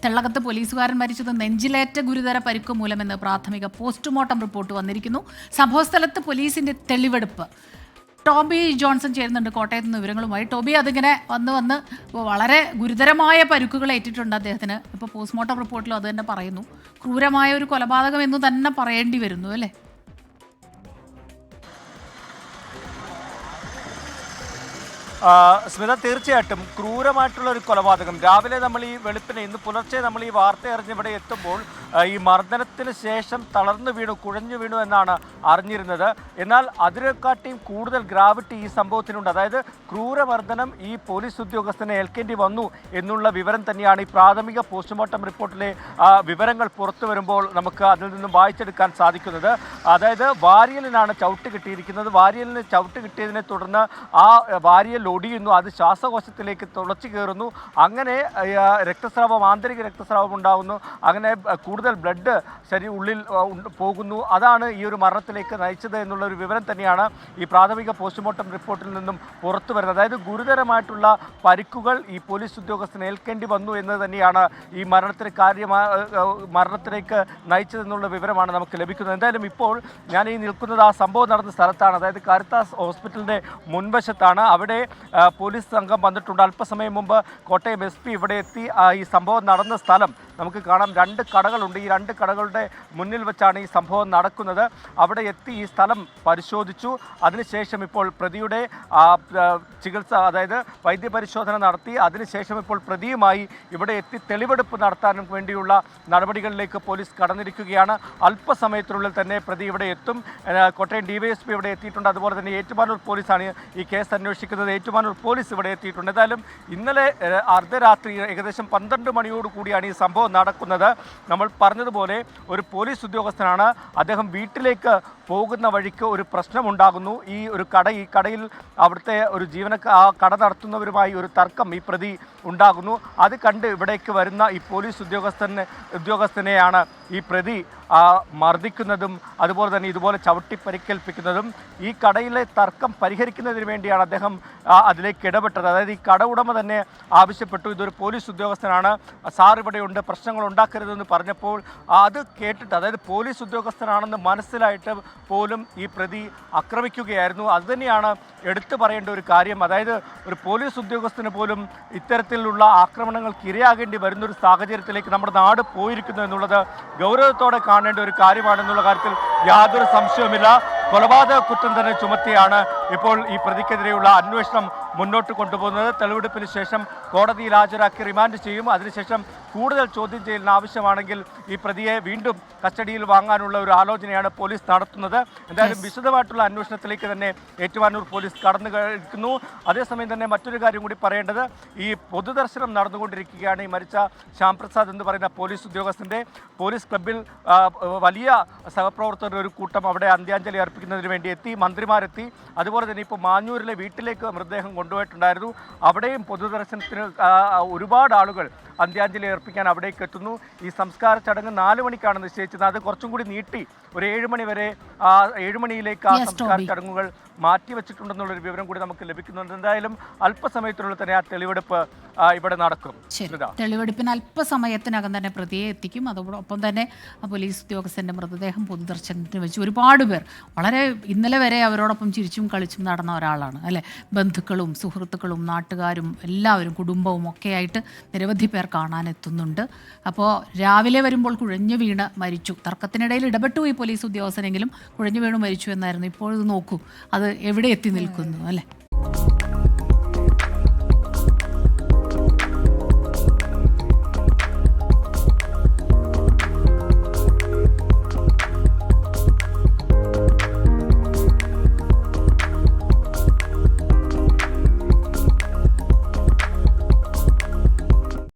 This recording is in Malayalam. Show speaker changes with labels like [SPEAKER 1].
[SPEAKER 1] തെള്ളകത്ത് പോലീസുകാരൻ മരിച്ചത് നെഞ്ചിലേറ്റ ഗുരുതര പരിക്ക് മൂലമെന്ന് പ്രാഥമിക പോസ്റ്റ്മോർട്ടം റിപ്പോർട്ട് വന്നിരിക്കുന്നു. സംഭവസ്ഥലത്ത് പോലീസിന്റെ തെളിവെടുപ്പ്. ടോബി ജോൺസൺ ചേരുന്നുണ്ട് കോട്ടയത്ത് നിന്ന് വിവരങ്ങളുമായി. ടോബി, അതിങ്ങനെ വന്ന് വളരെ ഗുരുതരമായ പരിക്കുകൾ ഏറ്റിട്ടുണ്ട് അദ്ദേഹത്തിന്. ഇപ്പോൾ പോസ്റ്റ്മോർട്ടം റിപ്പോർട്ടിലും അത് തന്നെ പറയുന്നു. ക്രൂരമായ ഒരു കൊലപാതകം എന്ന് തന്നെ പറയേണ്ടി വരുന്നു അല്ലേ?
[SPEAKER 2] സ്മിത, തീർച്ചയായിട്ടും ക്രൂരമായിട്ടുള്ള ഒരു കൊലപാതകം. രാവിലെ നമ്മൾ ഈ വെളുപ്പിനെ ഇന്ന് പുലർച്ചെ നമ്മൾ ഈ വാർത്ത അറിഞ്ഞ് ഇവിടെ എത്തുമ്പോൾ ഈ മർദ്ദനത്തിന് ശേഷം തളർന്നു വീണു, കുഴഞ്ഞു വീണു എന്നാണ് അറിഞ്ഞിരുന്നത്. എന്നാൽ അതിനെക്കാട്ടിയും കൂടുതൽ ഗ്രാവിറ്റി ഈ സംഭവത്തിനുണ്ട്. അതായത് ക്രൂരമർദ്ദനം ഈ പോലീസ് ഉദ്യോഗസ്ഥനെ ഏൽക്കേണ്ടി വന്നു എന്നുള്ള വിവരം തന്നെയാണ് ഈ പ്രാഥമിക പോസ്റ്റ്മോർട്ടം റിപ്പോർട്ടിലെ വിവരങ്ങൾ പുറത്തു വരുമ്പോൾ നമുക്ക് അതിൽ നിന്നും വായിച്ചെടുക്കാൻ സാധിക്കുന്നത്. അതായത് വാരിയലിനാണ് ചവിട്ട് കിട്ടിയിരിക്കുന്നത്. വാരിയലിന് ചവിട്ട് കിട്ടിയതിനെ തുടർന്ന് ആ വാരിയൽ ഒടിയുന്നു, അത് ശ്വാസകോശത്തിലേക്ക് തുളച്ചു കയറുന്നു. അങ്ങനെ രക്തസ്രാവം, ആന്തരിക രക്തസ്രാവം ഉണ്ടാകുന്നു. അങ്ങനെ കൂടുതൽ ബ്ലഡ് ഉള്ളിൽ പോകുന്നു. അതാണ് ഈ ഒരു മരണത്തിലേക്ക് നയിച്ചത് എന്നുള്ള ഒരു വിവരം തന്നെയാണ് ഈ പ്രാഥമിക പോസ്റ്റ്മോർട്ടം റിപ്പോർട്ടിൽ നിന്നും പുറത്തു വരുന്നത്. അതായത് ഗുരുതരമായിട്ടുള്ള പരിക്കുകൾ ഈ പോലീസ് ഉദ്യോഗസ്ഥന് ഏൽക്കേണ്ടി വന്നു എന്ന് തന്നെയാണ് ഈ മരണത്തിലേക്ക് നയിച്ചതെന്നുള്ള വിവരമാണ് നമുക്ക് ലഭിക്കുന്നത്. എന്തായാലും ഇപ്പോൾ ഞാൻ ഈ നിൽക്കുന്നത് ആ സംഭവം നടന്ന സ്ഥലത്താണ്. അതായത് കാരിത്താസ് ഹോസ്പിറ്റലിൻ്റെ മുൻവശത്താണ്. അവിടെ പോലീസ് സംഘം വന്നിട്ടുണ്ട്. അല്പസമയം മുമ്പ് കോട്ടയം SP ഇവിടെ എത്തി. ഈ സംഭവം നടന്ന സ്ഥലം നമുക്ക് കാണാം. 2 കടകളുണ്ട്. ഈ 2 കടകളുടെ മുന്നിൽ വെച്ചാണ് ഈ സംഭവം നടക്കുന്നത്. അവിടെ എത്തി ഈ സ്ഥലം പരിശോധിച്ചു. അതിനുശേഷം ഇപ്പോൾ പ്രതിയുടെ ചികിത്സ, അതായത് വൈദ്യപരിശോധന നടത്തി. അതിനുശേഷം ഇപ്പോൾ പ്രതിയുമായി ഇവിടെ എത്തി തെളിവെടുപ്പ് നടത്താനും വേണ്ടിയുള്ള നടപടികളിലേക്ക് പോലീസ് കടന്നിരിക്കുകയാണ്. അല്പസമയത്തിനുള്ളിൽ തന്നെ പ്രതി ഇവിടെ എത്തും. കോട്ടയം DYSP ഇവിടെ എത്തിയിട്ടുണ്ട്. അതുപോലെ തന്നെ ഏറ്റുമാനൂർ പോലീസാണ് ഈ കേസ് അന്വേഷിക്കുന്നത്. ഏറ്റുമാനൂർ പോലീസ് ഇവിടെ എത്തിയിട്ടുണ്ട്. എന്തായാലും ഇന്നലെ അർദ്ധരാത്രി ഏകദേശം 12 മണിയോട് കൂടിയാണ് ഈ സംഭവം നടക്കുന്നത്. നമ്മൾ പറഞ്ഞതുപോലെ ഒരു പോലീസ് ഉദ്യോഗസ്ഥനാണ്. അദ്ദേഹം വീട്ടിലേക്ക് പോകുന്ന വഴിക്ക് ഒരു പ്രശ്നമുണ്ടാകുന്നു. ഈ കടയിൽ അവിടുത്തെ ഒരു ആ കട നടത്തുന്നവരുമായി ഒരു തർക്കം ഈ പ്രതി ഉണ്ടാകുന്നു. അത് കണ്ട് ഇവിടേക്ക് വരുന്ന ഈ പോലീസ് ഉദ്യോഗസ്ഥനെയാണ് ഈ പ്രതി മർദ്ദിക്കുന്നതും അതുപോലെ തന്നെ ഇതുപോലെ ചവിട്ടി പരിക്കേൽപ്പിക്കുന്നതും. ഈ കടയിലെ തർക്കം പരിഹരിക്കുന്നതിന് വേണ്ടിയാണ് അദ്ദേഹം അതിലേക്ക് ഇടപെട്ടത്. അതായത് ഈ കട ഉടമ തന്നെ ആവശ്യപ്പെട്ടു, ഇതൊരു പോലീസ് ഉദ്യോഗസ്ഥനാണ്, സാർ ഇവിടെയുണ്ട്, പ്രശ്നങ്ങൾ ഉണ്ടാക്കരുതെന്ന് പറഞ്ഞപ്പോൾ അത് കേട്ടിട്ട്, അതായത് പോലീസ് ഉദ്യോഗസ്ഥനാണെന്ന് മനസ്സിലായിട്ട് പോലും ഈ പ്രതി ആക്രമിക്കുകയായിരുന്നു. അതുതന്നെയാണ് എടുത്തു പറയേണ്ട ഒരു കാര്യം. അതായത് ഒരു പോലീസ് ഉദ്യോഗസ്ഥന് പോലും ഇത്തരത്തിലുള്ള ആക്രമണങ്ങൾക്ക് ഇരയാകേണ്ടി വരുന്നൊരു സാഹചര്യത്തിലേക്ക് നമ്മുടെ നാട് പോയിരിക്കുന്നു എന്നുള്ളത് ഗൗരവത്തോടെ കാണേണ്ട ഒരു കാര്യമാണെന്നുള്ള കാര്യത്തിൽ യാതൊരു സംശയവുമില്ല. കൊലപാതക കുറ്റം തന്നെ ചുമത്തിയാണ് ഇപ്പോൾ ഈ പ്രതിക്കെതിരെയുള്ള അന്വേഷണം മുന്നോട്ട് കൊണ്ടുപോകുന്നത്. തെളിവെടുപ്പിന് ശേഷം കോടതിയിൽ ഹാജരാക്കി റിമാൻഡ് ചെയ്യും. അതിനുശേഷം കൂടുതൽ ചോദ്യം ചെയ്യലിന് ആവശ്യമാണെങ്കിൽ ഈ പ്രതിയെ വീണ്ടും കസ്റ്റഡിയിൽ വാങ്ങാനുള്ള ഒരു ആലോചനയാണ് പോലീസ് നടത്തുന്നത്. എന്തായാലും വിശദമായിട്ടുള്ള അന്വേഷണത്തിലേക്ക് തന്നെ ഏറ്റുമാനൂർ പോലീസ് കടന്നു കഴിക്കുന്നു. അതേസമയം തന്നെ മറ്റൊരു കാര്യം കൂടി പറയേണ്ടത്, ഈ പൊതുദർശനം നടന്നുകൊണ്ടിരിക്കുകയാണ്. ഈ മരിച്ച ശ്യാംപ്രസാദ് എന്ന് പറയുന്ന പോലീസ് ഉദ്യോഗസ്ഥൻ്റെ പോലീസ് ക്ലബ്ബിൽ വലിയ സഹപ്രവർത്തകരുടെ ഒരു കൂട്ടം അവിടെ അന്ത്യാഞ്ജലി അർപ്പിക്കുന്നതിന് വേണ്ടി എത്തി. മന്ത്രിമാരെത്തി. അതുപോലെ തന്നെ ഇപ്പോൾ മാഞ്ഞൂരിലെ വീട്ടിലേക്ക് മൃതദേഹം കൊണ്ടുപോയിട്ടുണ്ടായിരുന്നു. അവിടെയും പൊതുദർശനത്തിന് ഒരുപാട് ആളുകൾ അന്ത്യാഞ്ജലി അർപ്പിക്കാൻ അവിടേക്ക് എത്തുന്നു. ഈ സംസ്കാര ചടങ്ങ് 4 മണിക്കാണ് നിശ്ചയിച്ചത്. അത് കുറച്ചും കൂടി നീട്ടി ഒരു 7 മണി വരെ 7 മണിയിലേക്ക് ആ സംസ്കാര ചടങ്ങുകൾ മാറ്റിവെച്ചിട്ടുണ്ടെന്നുള്ളൊരു വിവരം കൂടി നമുക്ക് ലഭിക്കുന്നുണ്ട്. എന്തായാലും അല്പസമയത്തിനുള്ളിൽ തന്നെ ആ തെളിവെടുപ്പ് ഇവിടെ നടക്കും.
[SPEAKER 1] തെളിവെടുപ്പിന് അല്പസമയത്തിനകം തന്നെ പ്രതിയെ എത്തിക്കും. അതോടൊപ്പം തന്നെ പോലീസ് ഉദ്യോഗസ്ഥന്റെ മൃതദേഹം പൊതുദർശനത്തിന് വെച്ച് ഒരുപാട് പേർ വളരെ ഇന്നലെ വരെ അവരോടൊപ്പം ചിരിച്ചും കളിച്ചും നടന്ന ഒരാളാണ് അല്ലെ. ബന്ധുക്കളും സുഹൃത്തുക്കളും നാട്ടുകാരും എല്ലാവരും കുടുംബവും ഒക്കെ ആയിട്ട് നിരവധി പേർ കാണാനെത്തുന്നുണ്ട്. അപ്പോൾ രാവിലെ വരുമ്പോൾ കുഴഞ്ഞു വീണ് മരിച്ചു. തർക്കത്തിനിടയിൽ ഇടപെട്ടു ഈ പോലീസ് ഉദ്യോഗസ്ഥനെങ്കിലും കുഴഞ്ഞു വീണ് മരിച്ചു എന്നായിരുന്നു. ഇപ്പോൾ ഇത് നോക്കൂ, അത് എവിടെ എത്തി നിൽക്കുന്നു അല്ലേ.